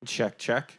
Check, check.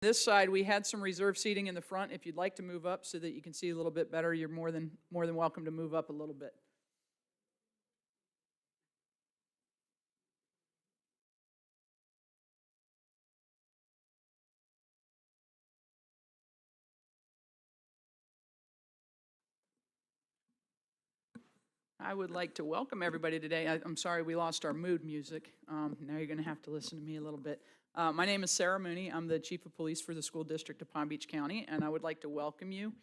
This side, we had some reserved seating in the front. If you'd like to move up so that you can see a little bit better, you're more than welcome to move up a little bit. I would like to welcome everybody today. I'm sorry we lost our mood music. Now you're going to have to listen to me a little bit. My name is Sarah Mooney. I'm the Chief of Police for the School District of Palm Beach County, and I would like to welcome you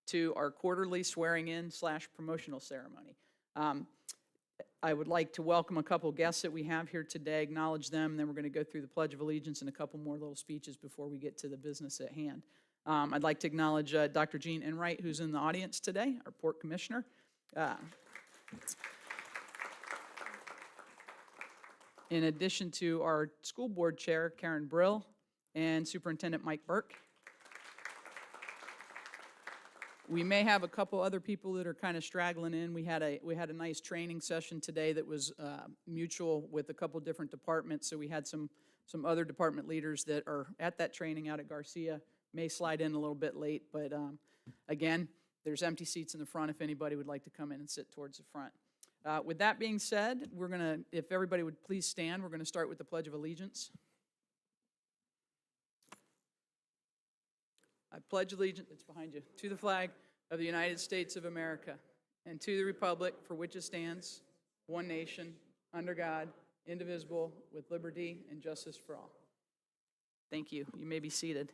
to our quarterly swearing-in / promotional ceremony. I would like to welcome a couple guests that we have here today, acknowledge them, and then we're going to go through the Pledge of Allegiance and a couple more little speeches before we get to the business at hand. I'd like to acknowledge Dr. Jean Enright, who's in the audience today, our Port Commissioner. In addition to our school board chair, Karen Brill, and Superintendent Mike Burke. We may have a couple other people that are kind of straggling in. We had a nice training session today that was mutual with a couple different departments. So we had some other department leaders that are at that training out at Garcia. May slide in a little bit late, but again, there's empty seats in the front if anybody would like to come in and sit towards the front. With that being said, we're going to, if everybody would please stand, we're going to start with the Pledge of Allegiance. I pledge allegiance, it's behind you, to the flag of the United States of America and to the republic for which it stands, one nation, under God, indivisible, with liberty and justice for all. Thank you. You may be seated.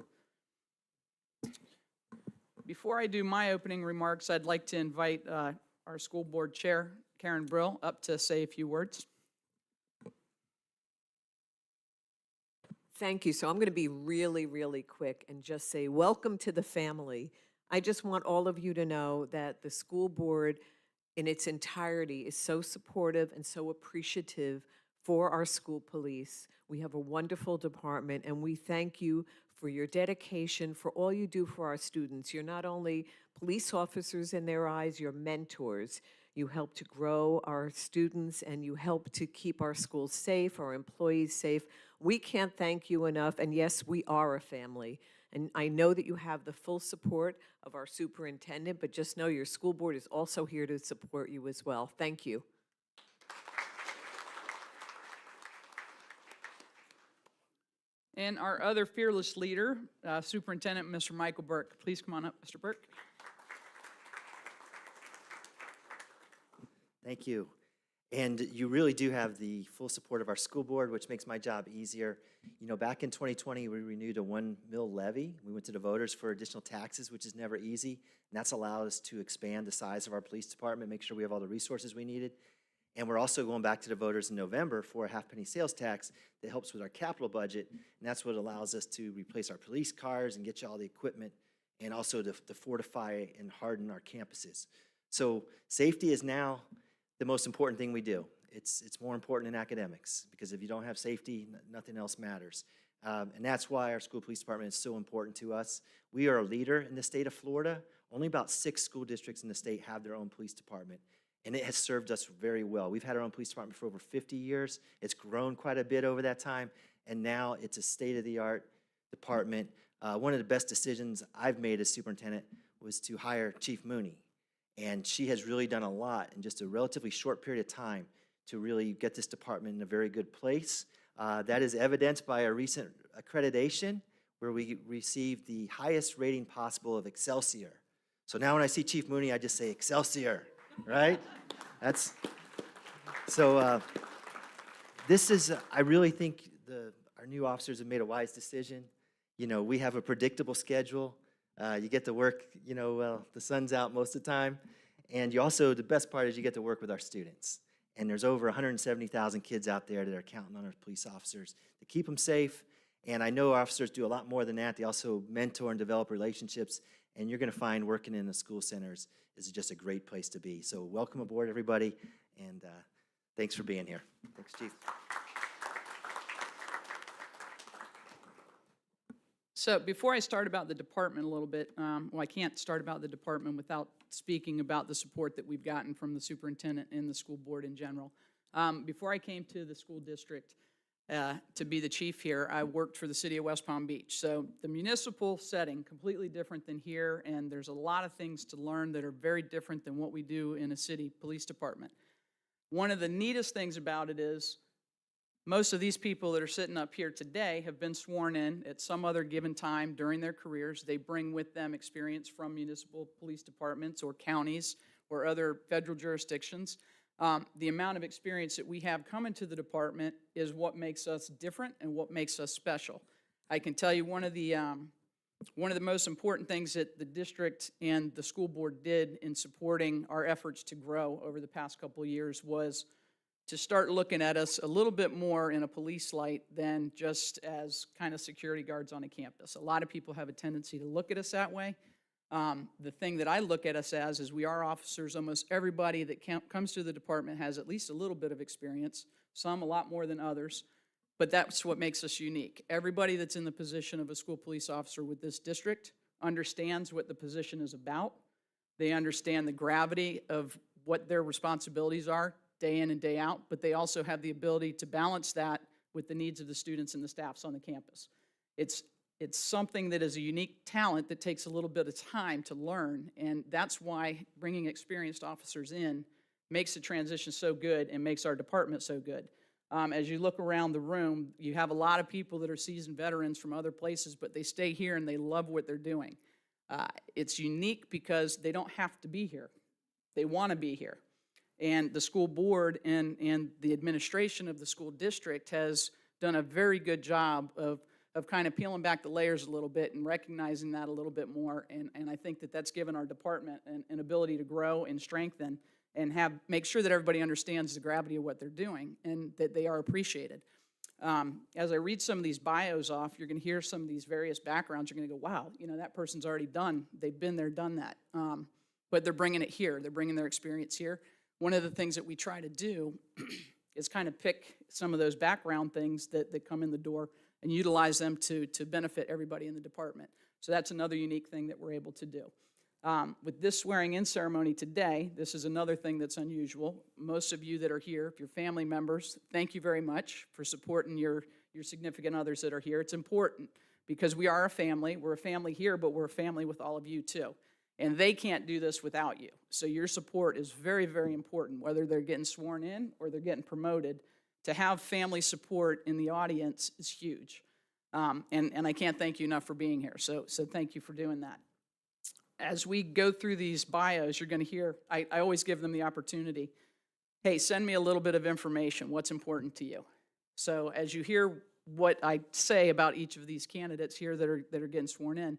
Before I do my opening remarks, I'd like to invite our school board chair, Karen Brill, up to say a few words. Thank you. So I'm going to be really, really quick and just say welcome to the family. I just want all of you to know that the school board in its entirety is so supportive and so appreciative for our school police. We have a wonderful department, and we thank you for your dedication, for all you do for our students. You're not only police officers in their eyes, you're mentors. You help to grow our students, and you help to keep our schools safe, our employees safe. We can't thank you enough, and yes, we are a family. And I know that you have the full support of our superintendent, but just know your school board is also here to support you as well. Thank you. And our other fearless leader, Superintendent Mr. Michael Burke. Please come on up, Mr. Burke. Thank you. And you really do have the full support of our school board, which makes my job easier. You know, back in 2020, we renewed a 1 mil levy. We went to the voters for additional taxes, which is never easy. And that's allowed us to expand the size of our police department, make sure we have all the resources we needed. And we're also going back to the voters in November for a half-penny sales tax that helps with our capital budget. And that's what allows us to replace our police cars and get you all the equipment, and also to fortify and harden our campuses. So safety is now the most important thing we do. It's more important than academics, because if you don't have safety, nothing else matters. And that's why our school police department is so important to us. We are a leader in the state of Florida. Only about 6 school districts in the state have their own police department, and it has served us very well. We've had our own police department for over 50 years. It's grown quite a bit over that time, and now it's a state-of-the-art department. One of the best decisions I've made as superintendent was to hire Chief Mooney. And she has really done a lot in just a relatively short period of time to really get this department in a very good place. That is evidenced by a recent accreditation where we received the highest rating possible of Excelsior. So now when I see Chief Mooney, I just say Excelsior, right? That's, so this is, I really think our new officers have made a wise decision. You know, we have a predictable schedule. You get to work, you know, the sun's out most of the time. And you also, the best part is you get to work with our students. And there's over 170,000 kids out there that are counting on our police officers to keep them safe. And I know officers do a lot more than that. They also mentor and develop relationships. And you're going to find working in the school centers is just a great place to be. So welcome aboard, everybody. And thanks for being here. Thanks, Chief. So before I start about the department a little bit, well, I can't start about the department without speaking about the support that we've gotten from the superintendent and the school board in general. Before I came to the school district, to be the chief here, I worked for the city of West Palm Beach. So the municipal setting, completely different than here, and there's a lot of things to learn that are very different than what we do in a city police department. One of the neatest things about it is most of these people that are sitting up here today have been sworn in at some other given time during their careers. They bring with them experience from municipal police departments or counties or other federal jurisdictions. The amount of experience that we have coming to the department is what makes us different and what makes us special. I can tell you one of the most important things that the district and the school board did in supporting our efforts to grow over the past couple of years was to start looking at us a little bit more in a police light than just as kind of security guards on a campus. A lot of people have a tendency to look at us that way. The thing that I look at us as is we are officers. Almost everybody that comes to the department has at least a little bit of experience, some a lot more than others, but that's what makes us unique. Everybody that's in the position of a school police officer with this district understands what the position is about. They understand the gravity of what their responsibilities are day in and day out, but they also have the ability to balance that with the needs of the students and the staffs on the campus. It's something that is a unique talent that takes a little bit of time to learn, and that's why bringing experienced officers in makes the transition so good and makes our department so good. As you look around the room, you have a lot of people that are seasoned veterans from other places, but they stay here and they love what they're doing. It's unique because they don't have to be here. They want to be here. And the school board and the administration of the school district has done a very good job of kind of peeling back the layers a little bit and recognizing that a little bit more. And I think that that's given our department an ability to grow and strengthen and make sure that everybody understands the gravity of what they're doing and that they are appreciated. As I read some of these bios off, you're going to hear some of these various backgrounds. You're going to go, wow, that person's already done. They've been there, done that. But they're bringing it here. They're bringing their experience here. One of the things that we try to do is kind of pick some of those background things that come in the door and utilize them to benefit everybody in the department. So that's another unique thing that we're able to do. With this swearing-in ceremony today, this is another thing that's unusual. Most of you that are here, if you're family members, thank you very much for supporting your significant others that are here. It's important because we are a family. We're a family here, but we're a family with all of you too. And they can't do this without you. So your support is very, very important, whether they're getting sworn in or they're getting promoted. To have family support in the audience is huge. And I can't thank you enough for being here. So thank you for doing that. As we go through these bios, you're going to hear, I always give them the opportunity, hey, send me a little bit of information. What's important to you? So as you hear what I say about each of these candidates here that are getting sworn in,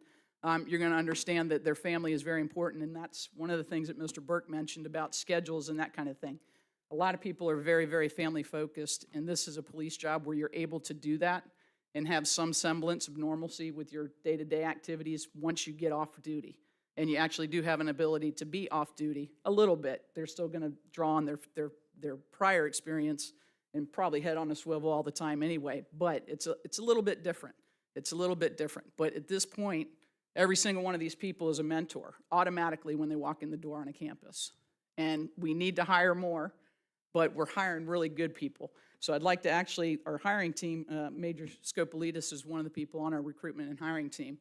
you're going to understand that their family is very important, and that's one of the things that Mr. Burke mentioned about schedules and that kind of thing. A lot of people are very, very family-focused, and this is a police job where you're able to do that and have some semblance of normalcy with your day-to-day activities once you get off duty. And you actually do have an ability to be off duty a little bit. They're still going to draw on their prior experience and probably head on a swivel all the time anyway, but it's a little bit different. It's a little bit different. But at this point, every single one of these people is a mentor automatically when they walk in the door on a campus. And we need to hire more, but we're hiring really good people. So I'd like to actually, our hiring team, Major Scopolitis is one of the people on our recruitment and hiring team.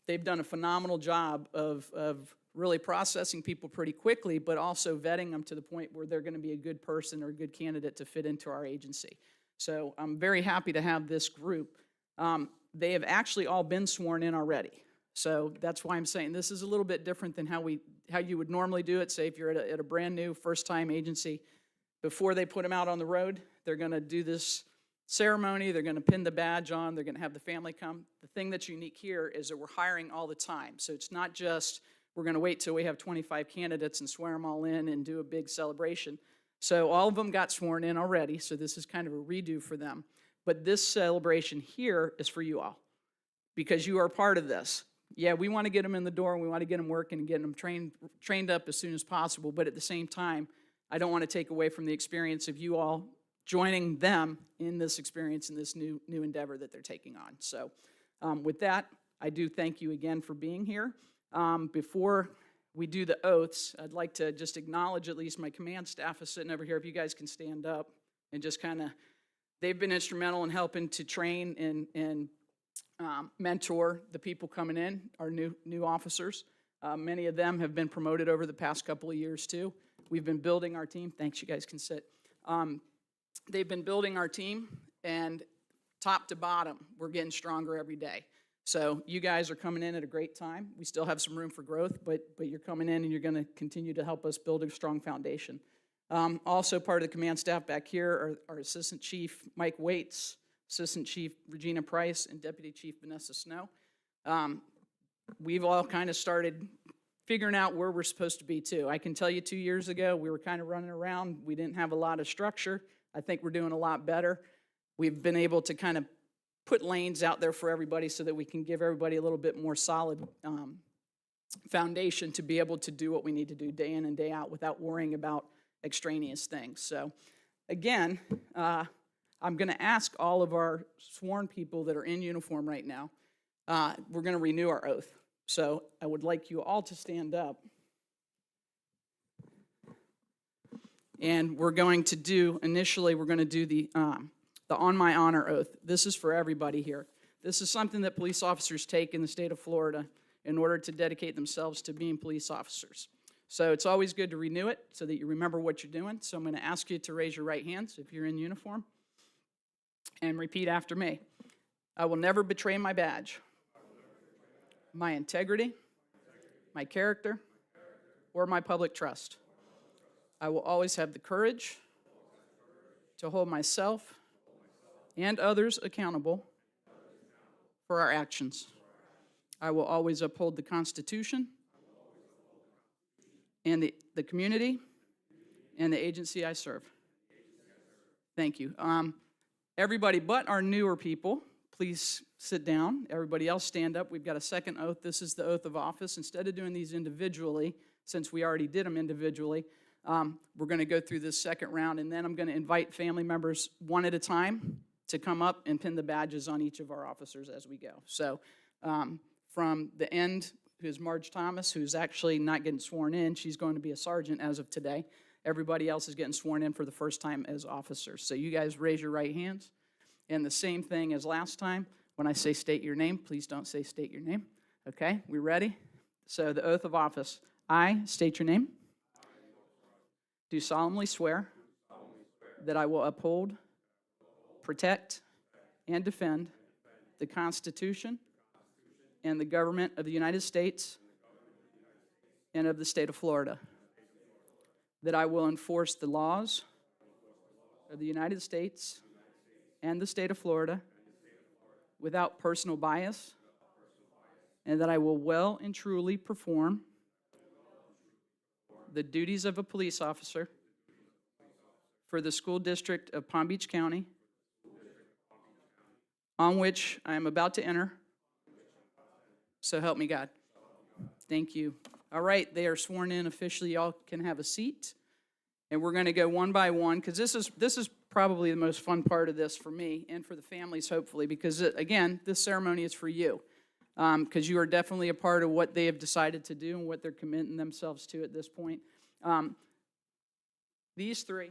They've done a phenomenal job of really processing people pretty quickly, but also vetting them to the point where they're going to be a good person or a good candidate to fit into our agency. So I'm very happy to have this group. They have actually all been sworn in already. So that's why I'm saying this is a little bit different than how you would normally do it. Say if you're at a brand new first-time agency, before they put them out on the road, they're going to do this ceremony, they're going to pin the badge on, they're going to have the family come. The thing that's unique here is that we're hiring all the time. So it's not just we're going to wait till we have 25 candidates and swear them all in and do a big celebration. So all of them got sworn in already, so this is kind of a redo for them. But this celebration here is for you all because you are part of this. Yeah, we want to get them in the door and we want to get them working and get them trained up as soon as possible, but at the same time, I don't want to take away from the experience of you all joining them in this experience, in this new endeavor that they're taking on. So with that, I do thank you again for being here. Before we do the oaths, I'd like to just acknowledge at least my command staff is sitting over here. If you guys can stand up and just kind of They've been instrumental in helping to train and mentor the people coming in, our new officers. Many of them have been promoted over the past couple of years too. We've been building our team. Thanks, you guys can sit. They've been building our team, and top to bottom, we're getting stronger every day. So you guys are coming in at a great time. We still have some room for growth, but you're coming in and you're going to continue to help us build a strong foundation. Also part of the command staff back here are our Assistant Chief Mike Waits, Assistant Chief Regina Price, and Deputy Chief Vanessa Snow. We've all kind of started figuring out where we're supposed to be too. I can tell you 2 years ago, we were kind of running around. We didn't have a lot of structure. I think we're doing a lot better. We've been able to kind of put lanes out there for everybody so that we can give everybody a little bit more solid foundation to be able to do what we need to do day in and day out without worrying about extraneous things. So again, I'm going to ask all of our sworn people that are in uniform right now, we're going to renew our oath. So I would like you all to stand up. And we're going to do, initially, we're going to do the On My Honor oath. This is for everybody here. This is something that police officers take in the state of Florida in order to dedicate themselves to being police officers. So it's always good to renew it so that you remember what you're doing. So I'm going to ask you to raise your right hands if you're in uniform and repeat after me. I will never betray my badge, my integrity, my character, or my public trust. I will always have the courage to hold myself and others accountable for our actions. I will always uphold the Constitution and the community and the agency I serve. Thank you. Everybody but our newer people, please sit down. Everybody else stand up. We've got a second oath. This is the oath of office. Instead of doing these individually, since we already did them individually, we're going to go through this second round, and then I'm going to invite family members one at a time to come up and pin the badges on each of our officers as we go. So from the end, who's Marge Thomas, who's actually not getting sworn in. She's going to be a sergeant as of today. Everybody else is getting sworn in for the first time as officers. So you guys raise your right hands. And the same thing as last time. When I say state your name, please don't say state your name. Okay, we ready? So the oath of office. I state your name. Do solemnly swear that I will uphold, protect, and defend the Constitution and the government of the United States and of the state of Florida. That I will enforce the laws of the United States and the state of Florida without personal bias, and that I will well and truly perform the duties of a police officer for the school district of Palm Beach County, on which I am about to enter. So help me God. Thank you. All right, they are sworn in officially. Y'all can have a seat. And we're going to go one by one, because this is probably the most fun part of this for me and for the families, hopefully, because, again, this ceremony is for you, because you are definitely a part of what they have decided to do and what they're committing themselves to at this point. These three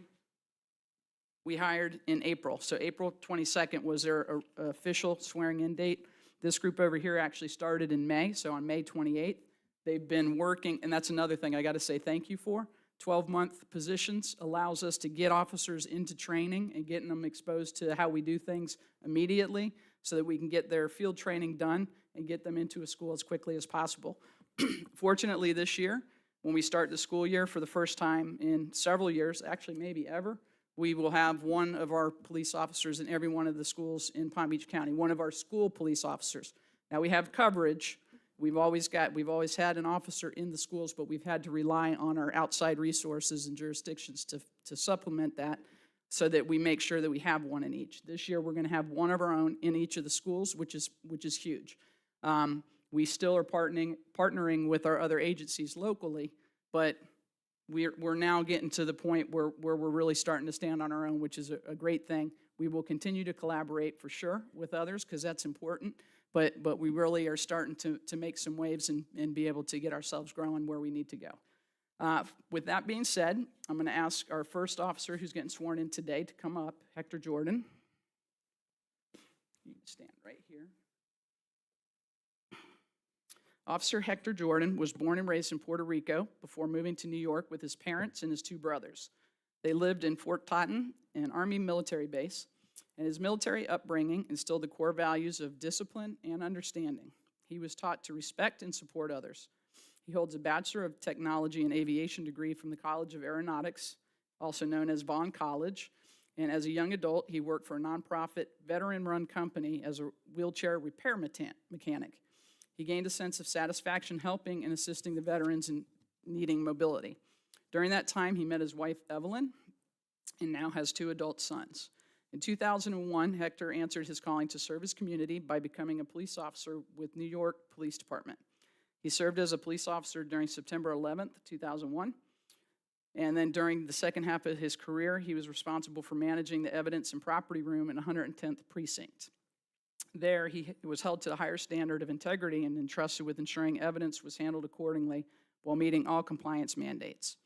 we hired in April. So April 22nd was their official swearing-in date. This group over here actually started in May, so on May 28th. They've been working, and that's another thing I got to say thank you for. 12-month positions allows us to get officers into training and getting them exposed to how we do things immediately so that we can get their field training done and get them into a school as quickly as possible. Fortunately, this year, when we start the school year for the first time in several years, actually maybe ever, we will have one of our police officers in every one of the schools in Palm Beach County, one of our school police officers. Now, we have coverage. We've always had an officer in the schools, but we've had to rely on our outside resources and jurisdictions to supplement that so that we make sure that we have one in each. This year, we're going to have one of our own in each of the schools, which is huge. We still are partnering with our other agencies locally, but we're now getting to the point where we're really starting to stand on our own, which is a great thing. We will continue to collaborate for sure with others because that's important, but we really are starting to make some waves and be able to get ourselves growing where we need to go. With that being said, I'm going to ask our first officer who's getting sworn in today to come up, Hector Jordan. right here. Officer Hector Jordan was born and raised in Puerto Rico before moving to New York with his parents and his two brothers. They lived in Fort Totten, an Army military base, and his military upbringing instilled the core values of discipline and understanding. He was taught to respect and support others. He holds a Bachelor of Technology and Aviation degree from the College of Aeronautics, also known as Vaughn College, and as a young adult, he worked for a nonprofit, veteran-run company as a wheelchair repair mechanic. He gained a sense of satisfaction helping and assisting the veterans in needing mobility. During that time, he met his wife, Evelyn, and now has 2 adult sons. In 2001, Hector answered his calling to serve his community by becoming a police officer with New York Police Department. He served as a police officer during September 11th, 2001, and then during the second half of his career, he was responsible for managing the evidence and property room in 110th Precinct. There, he was held to a higher standard of integrity and entrusted with ensuring evidence was handled accordingly while meeting all compliance mandates.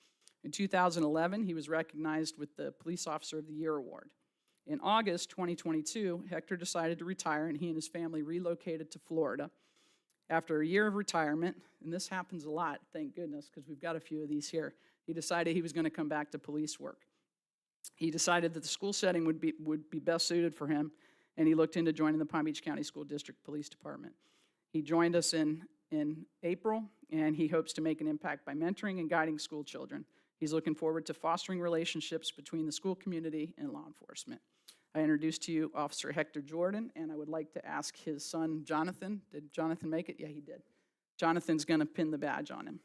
In 2011, he was recognized with the Police Officer of the Year Award. In August 2022, Hector decided to retire, and he and his family relocated to Florida. After a year of retirement, and this happens a lot, thank goodness, because we've got a few of these here, he decided he was going to come back to police work. He decided that the school setting would be best suited for him, and he looked into joining the Palm Beach County School District Police Department. He joined us in April, and he hopes to make an impact by mentoring and guiding school children. He's looking forward to fostering relationships between the school community and law enforcement. I introduce to you Officer Hector Jordan, and I would like to ask his son, Jonathan. Did Jonathan make it? Yeah, he did. Jonathan's going to pin the badge on him.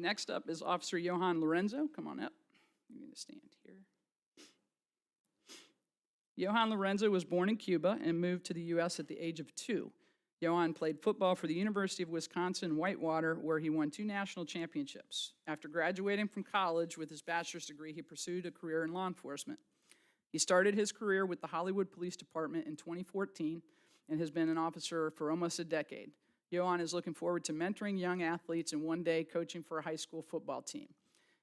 Next up is Officer Johan Lorenzo. Come on up. You're going to stand here. Johan Lorenzo was born in Cuba and moved to the U.S. at the age of 2. Johan played football for the University of Wisconsin-Whitewater, where he won 2 national championships. After graduating from college with his bachelor's degree, he pursued a career in law enforcement. He started his career with the Hollywood Police Department in 2014 and has been an officer for almost a decade. Johan is looking forward to mentoring young athletes and one day coaching for a high school football team.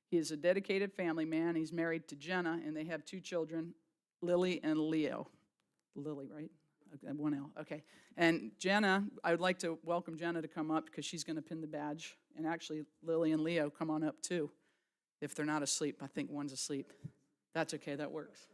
He is a dedicated family man. He's married to Jenna, and they have 2 children, Lily and Leo. Lily, right? Okay, 1 L, okay. And Jenna, I would like to welcome Jenna to come up because she's going to pin the badge. And actually, Lily and Leo, come on up too, if they're not asleep. I think one's asleep. That's okay, that works.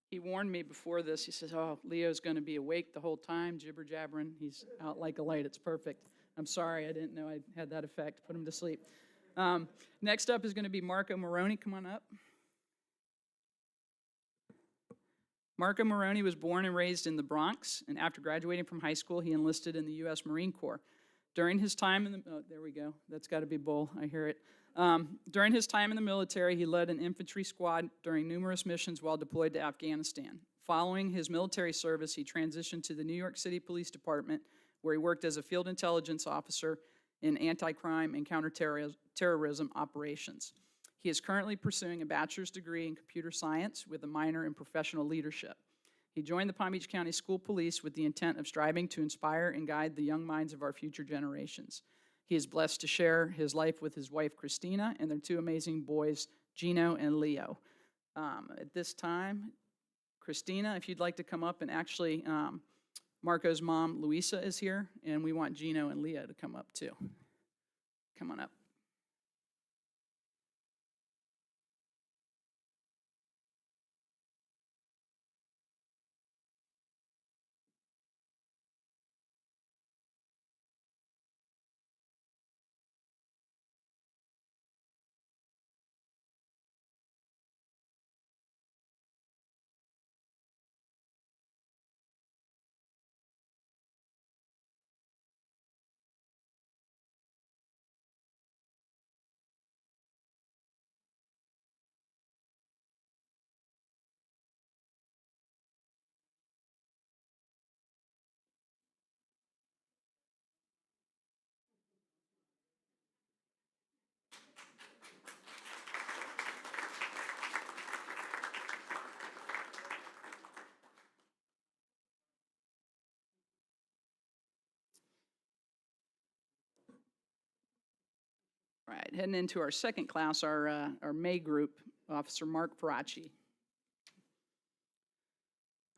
He warned me before this. He says, oh, Leo's going to be awake the whole time, jibber-jabbering. He's out like a light. It's perfect. I'm sorry. I didn't know I had that effect. Put him to sleep. Next up is going to be Marco Moroni. Come on up. Marco Moroni was born and raised in the Bronx, and after graduating from high school, he enlisted in the U.S. Marine Corps. During his time in the, oh, there we go, that's got to be Bull, I hear it. During his time in the military, he led an infantry squad during numerous missions while deployed to Afghanistan. Following his military service, he transitioned to the New York City Police Department, where he worked as a field intelligence officer in anti-crime and counterterrorism operations. He is currently pursuing a bachelor's degree in computer science with a minor in professional leadership. He joined the Palm Beach County School Police with the intent of striving to inspire and guide the young minds of our future generations. He is blessed to share his life with his wife, Christina, and their two amazing boys, Gino and Leo. At this time, Christina, if you'd like to come up, and actually, Marco's mom, Luisa, is here, and we want Gino and Leo to come up too. Come on up. All right, heading into our second class, our May group, Officer Mark Faraci.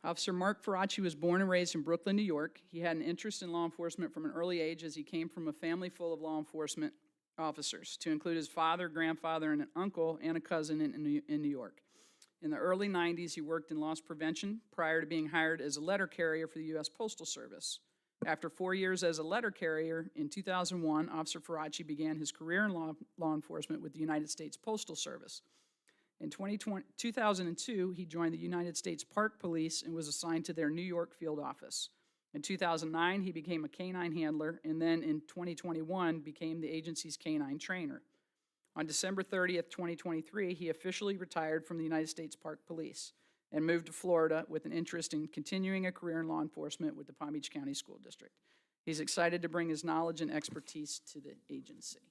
Officer Mark Faraci was born and raised in Brooklyn, New York. He had an interest in law enforcement from an early age as he came from a family full of law enforcement officers, to include his father, grandfather, and an uncle and a cousin in New York. In the early 90s, he worked in loss prevention prior to being hired as a letter carrier for the U.S. Postal Service. After 4 years as a letter carrier, in 2001, Officer Faraci began his career in law enforcement with the United States Postal Service. In 2002, he joined the United States Park Police and was assigned to their New York field office. In 2009, he became a canine handler, and then in 2021 became the agency's canine trainer. On December 30th, 2023, he officially retired from the United States Park Police and moved to Florida with an interest in continuing a career in law enforcement with the Palm Beach County School District. He's excited to bring his knowledge and expertise to the agency.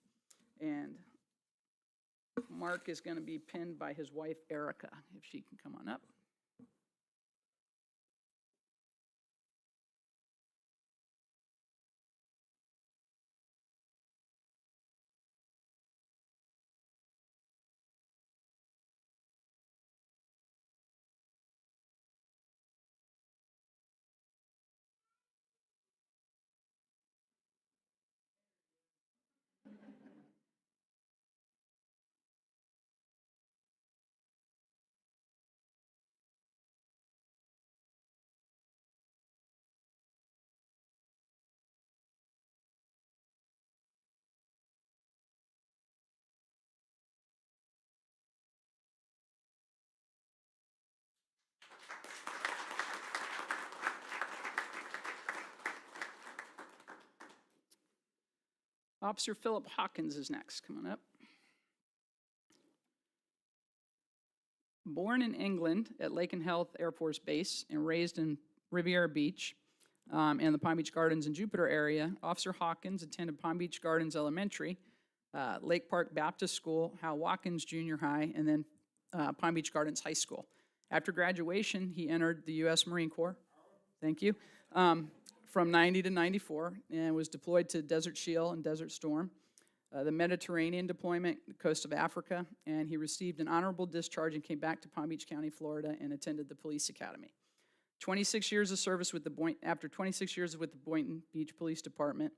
And Mark is going to be pinned by his wife, Erica, if she can come on up. Officer Philip Hawkins is next. Come on up. Born in England at Lake and Heath Air Force Base and raised in Riviera Beach and the Palm Beach Gardens and Jupiter area, Officer Hawkins attended Palm Beach Gardens Elementary, Lake Park Baptist School, Hal Watkins Junior High, and then Palm Beach Gardens High School. After graduation, he entered the U.S. Marine Corps. Thank you. From 90 to 94, and was deployed to Desert Shield and Desert Storm, the Mediterranean deployment, the coast of Africa, and he received an honorable discharge and came back to Palm Beach County, Florida, and attended the police academy. 26 years of service with after 26 years with the Boynton Beach Police Department,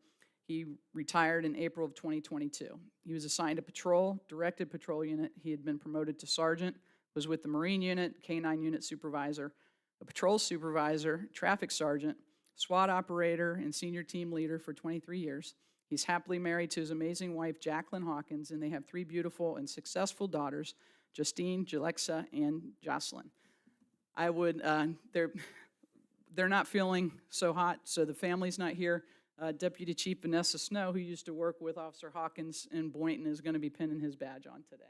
he retired in April of 2022. He was assigned a patrol, directed patrol unit. He had been promoted to sergeant, was with the Marine unit, K-9 unit supervisor, a patrol supervisor, traffic sergeant, SWAT operator, and senior team leader for 23 years. He's happily married to his amazing wife, Jacqueline Hawkins, and they have 3 beautiful and successful daughters, Justine, Jalexa, and Jocelyn. They're not feeling so hot, so the family's not here. Deputy Chief Vanessa Snow, who used to work with Officer Hawkins in Boynton, is going to be pinning his badge on today.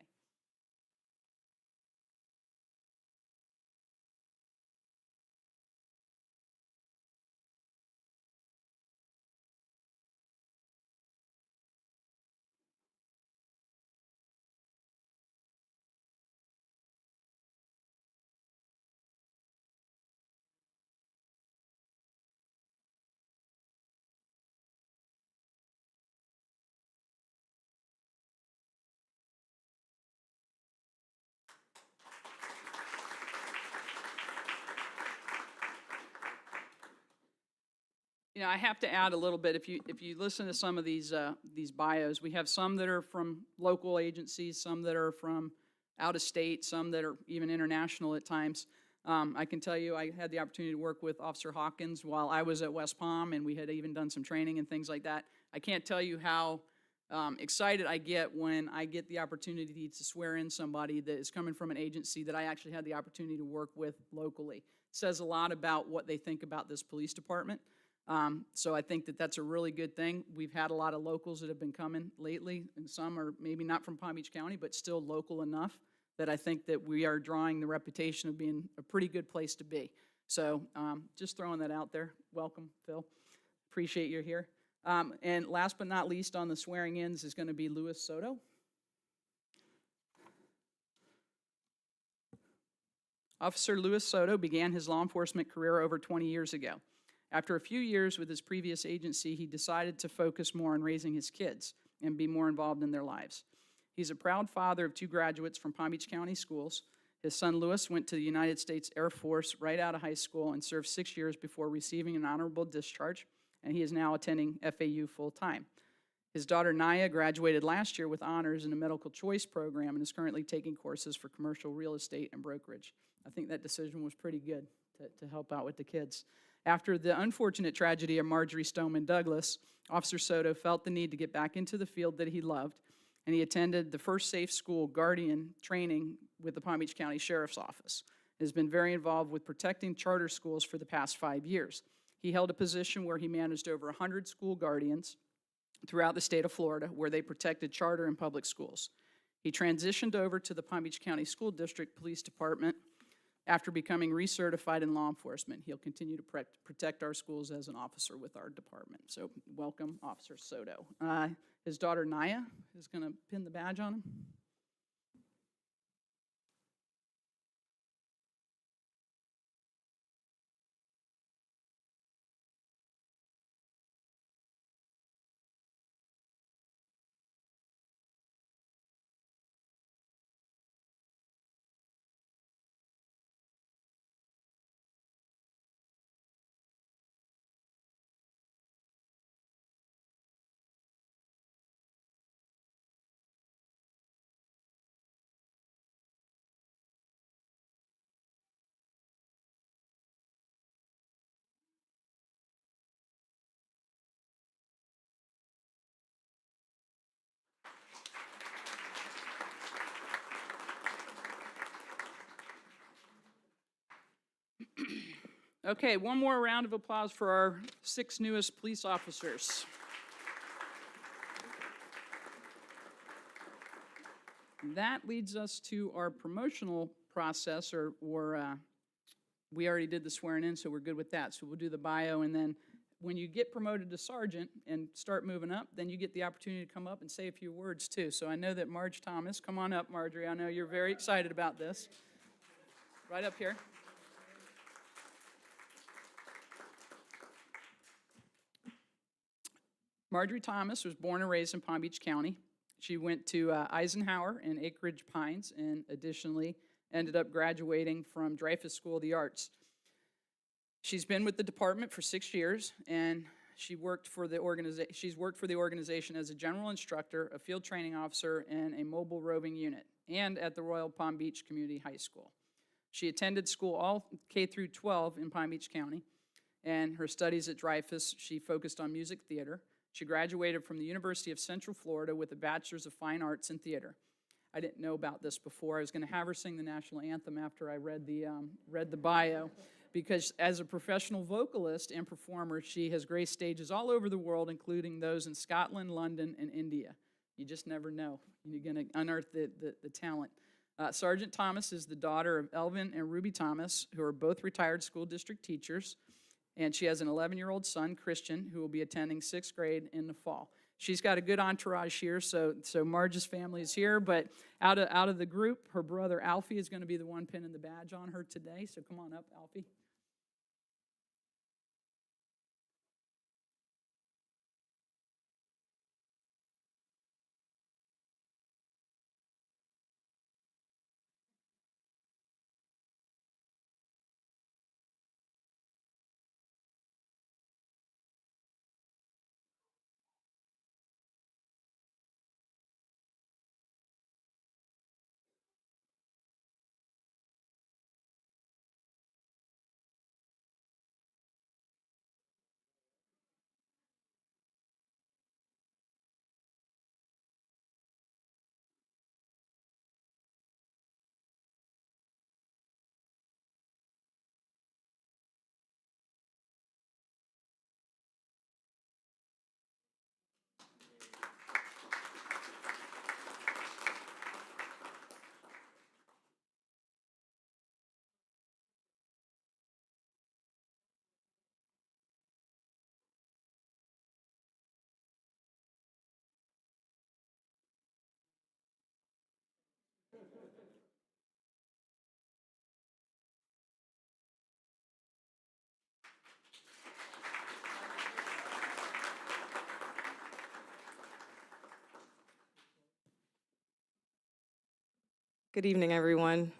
You know, I have to add a little bit. If you listen to some of these bios, we have some that are from local agencies, some that are from out of state, some that are even international at times. I can tell you, I had the opportunity to work with Officer Hawkins while I was at West Palm, and we had even done some training and things like that. I can't tell you how excited I get when I get the opportunity to swear in somebody that is coming from an agency that I actually had the opportunity to work with locally. It says a lot about what they think about this police department. So I think that that's a really good thing. We've had a lot of locals that have been coming lately, and some are maybe not from Palm Beach County, but still local enough that I think that we are drawing the reputation of being a pretty good place to be. So just throwing that out there. Welcome, Phil. Appreciate you're here. And last but not least on the swearing-ins is going to be Luis Soto. Officer Luis Soto began his law enforcement career over 20 years ago. After a few years with his previous agency, he decided to focus more on raising his kids and be more involved in their lives. He's a proud father of 2 graduates from Palm Beach County schools. His son Luis went to the United States Air Force right out of high school and served 6 years before receiving an honorable discharge, and he is now attending FAU full-time. His daughter Naya graduated last year with honors in a medical choice program and is currently taking courses for commercial real estate and brokerage. I think that decision was pretty good to help out with the kids. After the unfortunate tragedy of Marjorie Stoneman Douglas, Officer Soto felt the need to get back into the field that he loved, and he attended the First Safe School Guardian training with the Palm Beach County Sheriff's Office. He has been very involved with protecting charter schools for the past 5 years. He held a position where he managed over 100 school guardians throughout the state of Florida, where they protected charter and public schools. He transitioned over to the Palm Beach County School District Police Department after becoming recertified in law enforcement. He'll continue to protect our schools as an officer with our department. So welcome, Officer Soto. His daughter Naya is going to pin the badge on him. Okay, one more round of applause for our 6 newest police officers. That leads us to our promotional process, or we already did the swearing in, so we're good with that. So we'll do the bio, and then when you get promoted to sergeant and start moving up, then you get the opportunity to come up and say a few words too. So I know that Marge Thomas, come on up, Marjorie. I know you're very excited about this. Right up here. Marjorie Thomas was born and raised in Palm Beach County. She went to Eisenhower and Acreage Pines, and additionally ended up graduating from Dreyfus School of the Arts. She's been with the department for 6 years, and she's worked for the organization as a general instructor, a field training officer, and a mobile roving unit, and at the Royal Palm Beach Community High School. She attended school all K through 12 in Palm Beach County, and her studies at Dreyfus, she focused on music theater. She graduated from the University of Central Florida with a Bachelor's of Fine Arts in Theater. I didn't know about this before. I was going to have her sing the national anthem after I read the bio, because as a professional vocalist and performer, she has graced stages all over the world, including those in Scotland, London, and India. You just never know. You're going to unearth the talent. Sergeant Thomas is the daughter of Elvin and Ruby Thomas, who are both retired school district teachers, and she has an 11-year-old son, Christian, who will be attending 6th grade in the fall. She's got a good entourage here, so Marge's family is here, but out of the group, her brother Alfie is going to be the one pinning the badge on her today, so come on up, Alfie. Good evening, everyone.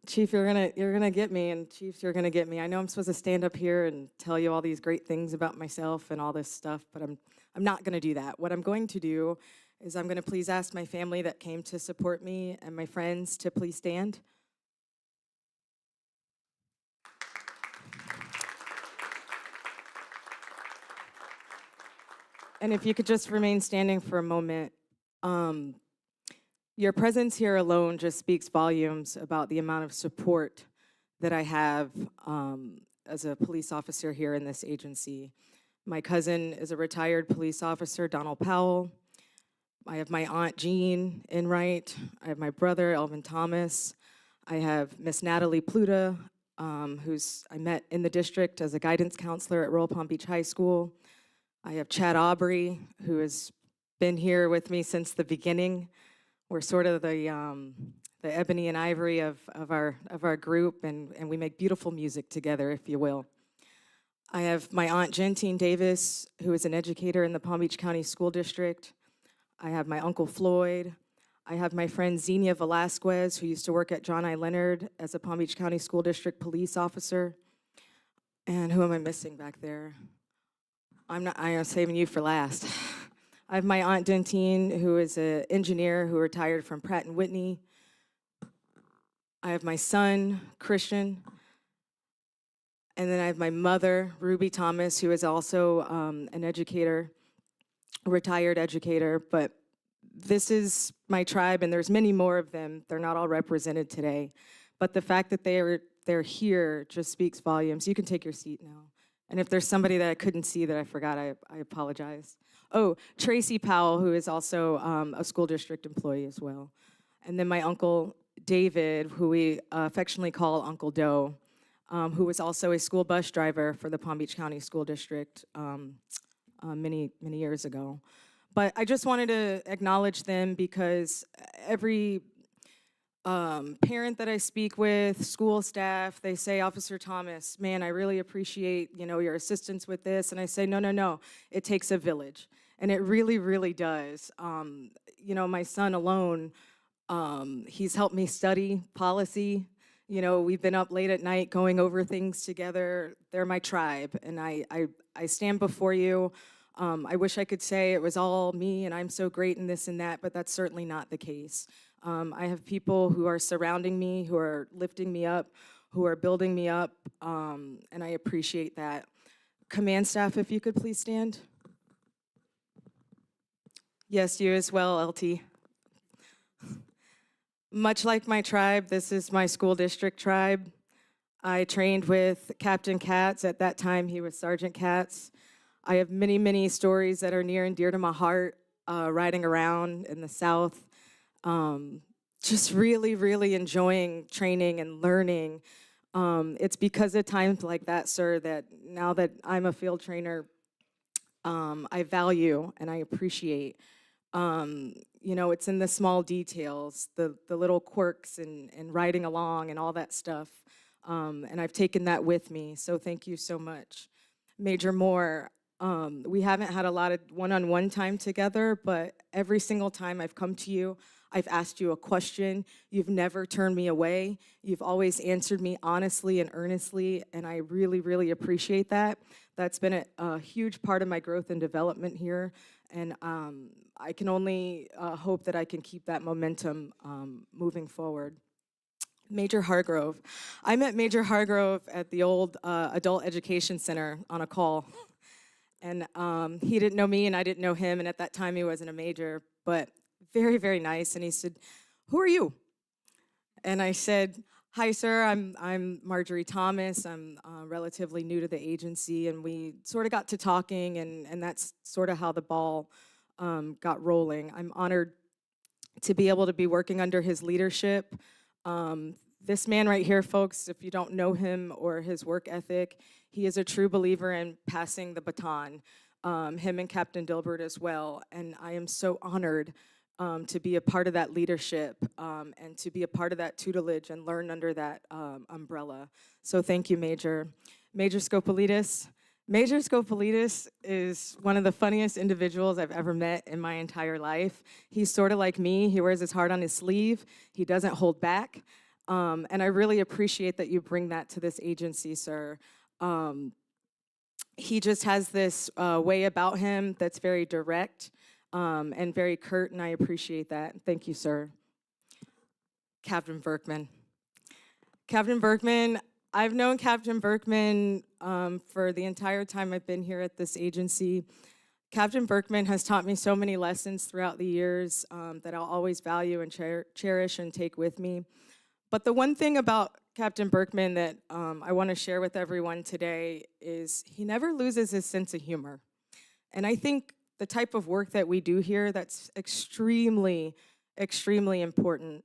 Chief, you're gonna get me, and Chiefs, you're gonna get me. I know I'm supposed to stand up here and tell you all these great things about myself and all this stuff, but I'm not gonna do that. What I'm going to do is I'm gonna please ask my family that came to support me and my friends to please stand. And if you could just remain standing for a moment. Your presence here alone just speaks volumes about the amount of support that I have as a police officer here in this agency. My cousin is a retired police officer, Donald Powell. I have my aunt Jean Enright. I have my brother, Elvin Thomas. I have Miss Natalie Pluta, who's I met in the district as a guidance counselor at Royal Palm Beach High School. I have Chad Aubrey, who has been here with me since the beginning. We're sort of the ebony and ivory of our group, and we make beautiful music together, if you will. I have my aunt Gentine Davis, who is an educator in the Palm Beach County School District. I have my uncle Floyd. I have my friend Xenia Velasquez, who used to work at John I. Leonard as a Palm Beach County School District police officer. And who am I missing back there? I am saving you for last. I have my aunt Dentine, who is an engineer who retired from Pratt & Whitney. I have my son, Christian. And then I have my mother, Ruby Thomas, who is also an educator, a retired educator. But this is my tribe, and there's many more of them. They're not all represented today. But the fact that they're here just speaks volumes. You can take your seat now. And if there's somebody that I couldn't see that I forgot, I apologize. Oh, Tracy Powell, who is also a school district employee as well. And then my uncle David, who we affectionately call Uncle Doe, who was also a school bus driver for the Palm Beach County School District many years ago. But I just wanted to acknowledge them because every parent that I speak with, school staff, they say, Officer Thomas, man, I really appreciate, your assistance with this. And I say, no, it takes a village. And it really, really does. My son alone, he's helped me study policy. We've been up late at night going over things together. They're my tribe, and I stand before you. I wish I could say it was all me and I'm so great and this and that, but that's certainly not the case. I have people who are surrounding me, who are lifting me up, who are building me up, and I appreciate that. Command staff, if you could please stand. Yes, you as well, LT. Much like my tribe, this is my school district tribe. I trained with Captain Katz. At that time, he was Sergeant Katz. I have many, many stories that are near and dear to my heart, riding around in the South. Just really, really enjoying training and learning. It's because of times like that, sir, that now that I'm a field trainer, I value and I appreciate. You know, it's in the small details, the little quirks and riding along and all that stuff. And I've taken that with me, so thank you so much. Major Moore, we haven't had a lot of one-on-one time together, but every single time I've come to you, I've asked you a question. You've never turned me away. You've always answered me honestly and earnestly, and I really, really appreciate that. That's been a huge part of my growth and development here, and I can only hope that I can keep that momentum moving forward. Major Hargrove. I met Major Hargrove at the old Adult Education Center on a call. And he didn't know me and I didn't know him, and at that time he wasn't a major, but very, very nice. And he said, "Who are you?" And I said, "Hi, sir, I'm Marjorie Thomas. I'm relatively new to the agency." And we sort of got to talking, and that's sort of how the ball got rolling. I'm honored to be able to be working under his leadership. This man right here, folks, if you don't know him or his work ethic, he is a true believer in passing the baton, him and Captain Dilbert as well. And I am so honored to be a part of that leadership and to be a part of that tutelage and learn under that umbrella. So thank you, Major. Major Scopolidis. Major Scopolidis is one of the funniest individuals I've ever met in my entire life. He's sort of like me. He wears his heart on his sleeve. He doesn't hold back. And I really appreciate that you bring that to this agency, sir. He just has this way about him that's very direct and very curt, and I appreciate that. Thank you, sir. Captain Berkman. Captain Berkman, I've known Captain Berkman for the entire time I've been here at this agency. Captain Berkman has taught me so many lessons throughout the years that I'll always value and cherish and take with me. But the one thing about Captain Berkman that I want to share with everyone today is he never loses his sense of humor. And I think the type of work that we do here, that's extremely, extremely important.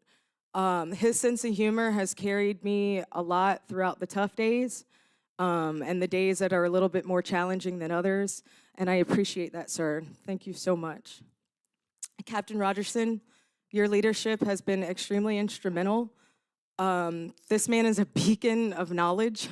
His sense of humor has carried me a lot throughout the tough days and the days that are a little bit more challenging than others. And I appreciate that, sir. Thank you so much. Captain Rogerson, your leadership has been extremely instrumental. This man is a beacon of knowledge,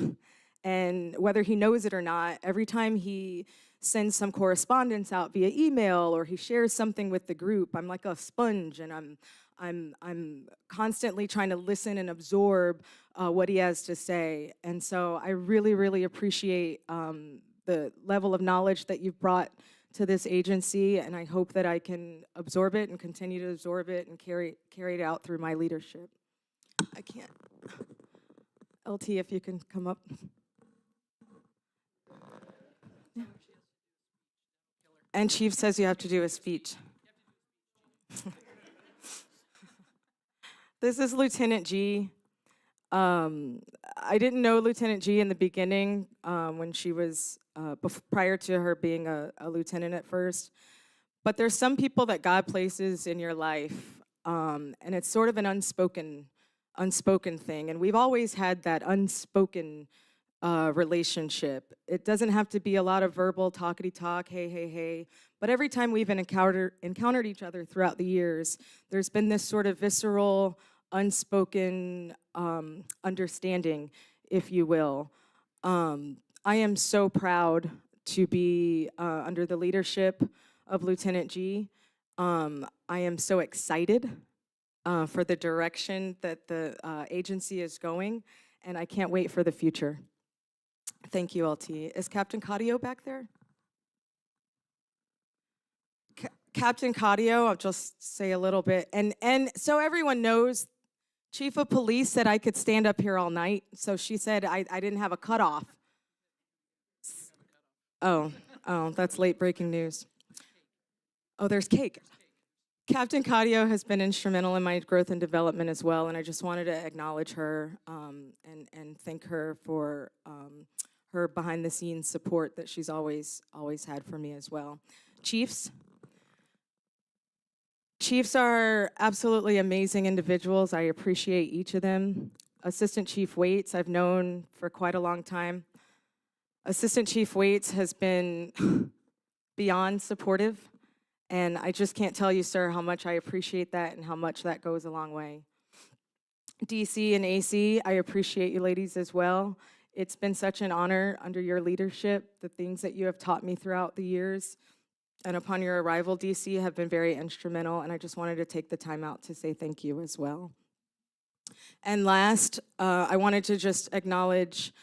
and whether he knows it or not, every time he sends some correspondence out via email or he shares something with the group, I'm like a sponge, and I'm constantly trying to listen and absorb what he has to say. And so I really, really appreciate the level of knowledge that you've brought to this agency, and I hope that I can absorb it and continue to absorb it and carry it out through my leadership. I can't. LT, if you can come up. Yeah. And Chief says you have to do a speech. This is Lieutenant G. I didn't know Lieutenant G in the beginning when she was, prior to her being a lieutenant at first. But there's some people that God places in your life, and it's sort of an unspoken thing. And we've always had that unspoken relationship. It doesn't have to be a lot of verbal talkity-talk, hey, hey, hey. But every time we've encountered each other throughout the years, there's been this sort of visceral, unspoken understanding, if you will. I am so proud to be under the leadership of Lieutenant G. I am so excited for the direction that the agency is going, and I can't wait for the future. Thank you, LT. Is Captain Cadio back there? Captain Cadio, I'll just say a little bit. And so everyone knows, Chief of Police said I could stand up here all night, so she said I didn't have a cutoff. Oh, that's late breaking news. Oh, there's cake. Captain Cadio has been instrumental in my growth and development as well, and I just wanted to acknowledge her and thank her for her behind-the-scenes support that she's always had for me as well. Chiefs. Chiefs are absolutely amazing individuals. I appreciate each of them. Assistant Chief Waits, I've known for quite a long time. Assistant Chief Waits has been beyond supportive, and I just can't tell you, sir, how much I appreciate that and how much that goes a long way. DC and AC, I appreciate you ladies as well. It's been such an honor under your leadership. The things that you have taught me throughout the years and upon your arrival, DC, have been very instrumental, and I just wanted to take the time out to say thank you as well. And last, I wanted to just acknowledge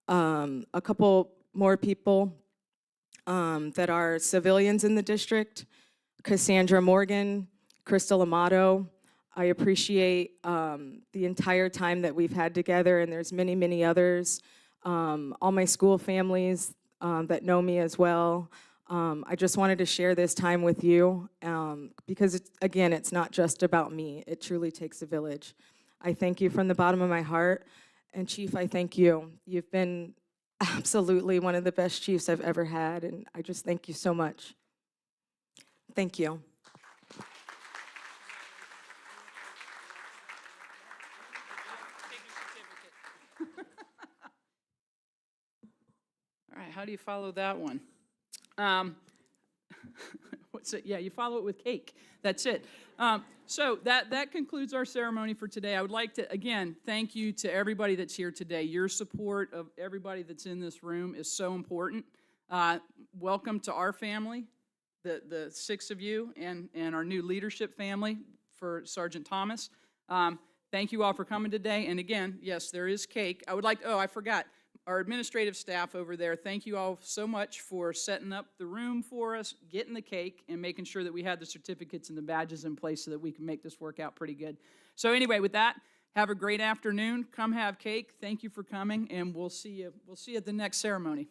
a couple more people that are civilians in the district. Cassandra Morgan, Crystal Amato. I appreciate the entire time that we've had together, and there's many, many others. All my school families that know me as well. I just wanted to share this time with you because, again, it's not just about me. It truly takes a village. I thank you from the bottom of my heart. And Chief, I thank you. You've been absolutely one of the best chiefs I've ever had, and I just thank you so much. Thank you. All right, how do you follow that one? What's it? Yeah, you follow it with cake. That's it. So that concludes our ceremony for today. I would like to, again, thank you to everybody that's here today. Your support of everybody that's in this room is so important. Welcome to our family, the 6 of you, and our new leadership family for Sergeant Thomas. Thank you all for coming today. And again, yes, there is cake. I would like, I forgot. Our administrative staff over there, thank you all so much for setting up the room for us, getting the cake, and making sure that we had the certificates and the badges in place so that we can make this work out pretty good. So anyway, with that, have a great afternoon. Come have cake. Thank you for coming, and we'll see you at the next ceremony.